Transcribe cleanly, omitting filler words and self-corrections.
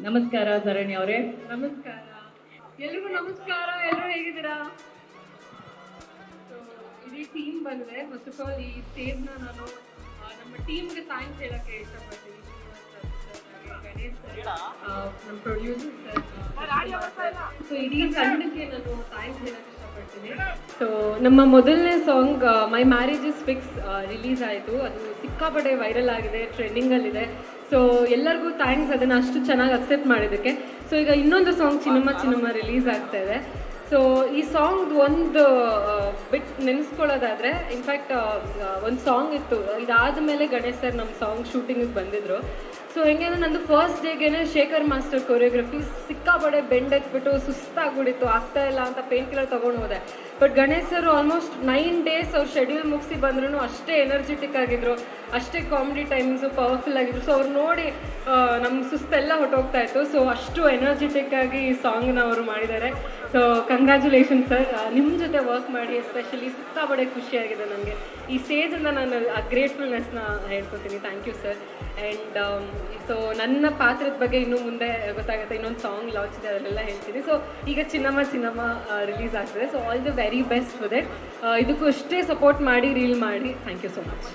ನಮಸ್ಕಾರ ಧರಣಿ ಅವರೇ. ನಮಸ್ಕಾರ. ಎಲ್ರಿಗೂ ನಮಸ್ಕಾರ. ಎಲ್ಲರೂ ಹೇಗಿದ್ದೀರಾ? ಸೊ ಇಡೀ ಟೀಮ್ ಬಂದಿದೆ. ಫಸ್ಟ್ ಆಫ್ ಆಲ್ ಈ ಸ್ಟೇಜ್ನ ನಾನು ನಮ್ಮ ಟೀಮ್ಗೆ ಥ್ಯಾಂಕ್ಸ್ ಹೇಳಕ್ಕೆ ಇಷ್ಟಪಡ್ತೀನಿ. ಗಣೇಶ್ ಸರ್, ನಮ್ಮ ಪ್ರೊಡ್ಯೂಸರ್ ಸರ್, ಸೊ ಇಡೀ ತಂಡಕ್ಕೆ ನಾನು ಥ್ಯಾಂಕ್ಸ್ ಹೇಳಕ್ಕೆ ಇಷ್ಟಪಡ್ತೀನಿ. ಸೊ ನಮ್ಮ ಮೊದಲನೇ song my marriage is fix release ಆಯಿತು. ಅದು ಸಿಕ್ಕಾಪಟ್ಟೆ ವೈರಲ್ ಆಗಿದೆ, ಟ್ರೆಂಡಿಂಗಲ್ಲಿದೆ. ಸೊ ಎಲ್ಲರಿಗೂ ಥ್ಯಾಂಕ್ಸ್ ಅದನ್ನು ಅಷ್ಟು ಚೆನ್ನಾಗಿ ಅಕ್ಸೆಪ್ಟ್ ಮಾಡಿದ್ದಕ್ಕೆ. ಸೊ ಈಗ ಇನ್ನೊಂದು ಸಾಂಗ್ ಚಿನ್ನಮ್ಮ ಚಿನ್ನಮ್ಮ ರಿಲೀಸ್ ಆಗ್ತಾ ಇದೆ. ಸೊ ಈ ಸಾಂಗ್ ಒಂದು ಬಿಟ್ಟು ನೆನೆಸ್ಕೊಳ್ಳೋದಾದರೆ, ಇನ್ಫ್ಯಾಕ್ಟ್ ಒಂದು ಸಾಂಗ್ ಇತ್ತು, ಇದಾದ ಮೇಲೆ ಗಣೇಶ್ ಸರ್ ನಮ್ಮ ಸಾಂಗ್ ಶೂಟಿಂಗಿಗೆ ಬಂದಿದ್ದರು. ಸೊ ಹೆಂಗೆ ಅಂದರೆ ನಂದು ಫಸ್ಟ್ ಡೇಗೇನೆ ಶೇಖರ್ ಮಾಸ್ಟರ್ ಕೊರಿಯೋಗ್ರಫಿ ಸಿಕ್ಕಾಪಡೆ ಬೆಂಡೆತ್ಬಿಟ್ಟು ಸುಸ್ತಾಗ್ಬಿಟ್ಟಿತ್ತು, ಆಗ್ತಾ ಇಲ್ಲ ಅಂತ ಪೇನ್ ಕಿಲ್ಲರ್ ತೊಗೊಂಡು ಹೋದೆ. But Ganesh sir almost 9 days ಅವ್ರು ಶೆಡ್ಯೂಲ್ ಮುಗಿಸಿ ಬಂದ್ರೂ ಅಷ್ಟೇ ಎನರ್ಜೆಟಿಕ್ ಆಗಿದ್ರು, ಅಷ್ಟೇ ಕಾಮಿಡಿ ಟೈಮಿಂಗ್ಸು ಪವರ್ಫುಲ್ ಆಗಿದ್ರು. ಸೊ ಅವ್ರು ನೋಡಿ ನಮ್ಮ ಸುಸ್ತೆಲ್ಲ ಹೊಟ್ಟೋಗ್ತಾ ಇತ್ತು. ಸೊ ಅಷ್ಟು ಎನರ್ಜೆಟಿಕ್ ಆಗಿ ಈ ಸಾಂಗ್ನ ಅವರು ಮಾಡಿದ್ದಾರೆ. So congratulation sir. ನಿಮ್ಮ ಜೊತೆ ವರ್ಕ್ ಮಾಡಿ ಎಸ್ಪೆಷಲಿ ಸಿಕ್ಕಾಪಡೆ ಖುಷಿಯಾಗಿದೆ ನನಗೆ. ಈ ಸ್ಟೇಜಿಂದ ನಾನು ಆ ಗ್ರೇಟ್ಫುಲ್ನೆಸ್ನ ಹೇಳ್ಕೊತೀನಿ. Thank you sir. And so ನನ್ನ ಪಾತ್ರದ ಬಗ್ಗೆ ಇನ್ನೂ ಮುಂದೆ ಗೊತ್ತಾಗುತ್ತೆ, ಇನ್ನೊಂದು ಸಾಂಗ್ ಲಾಂಚ್ ಇದೆ, ಅದನ್ನೆಲ್ಲ ಹೇಳ್ತೀನಿ. ಸೊ ಈಗ ಚಿನ್ನಮ್ಮ ಚಿನ್ನಮ್ಮ ರಿಲೀಸ್ ಆಗ್ತದೆ. So all the very best for that. ಇದಕ್ಕೂ ಅಷ್ಟೇ ಸಪೋರ್ಟ್ ಮಾಡಿ, ರೀಲ್ ಮಾಡಿ. Thank you so much.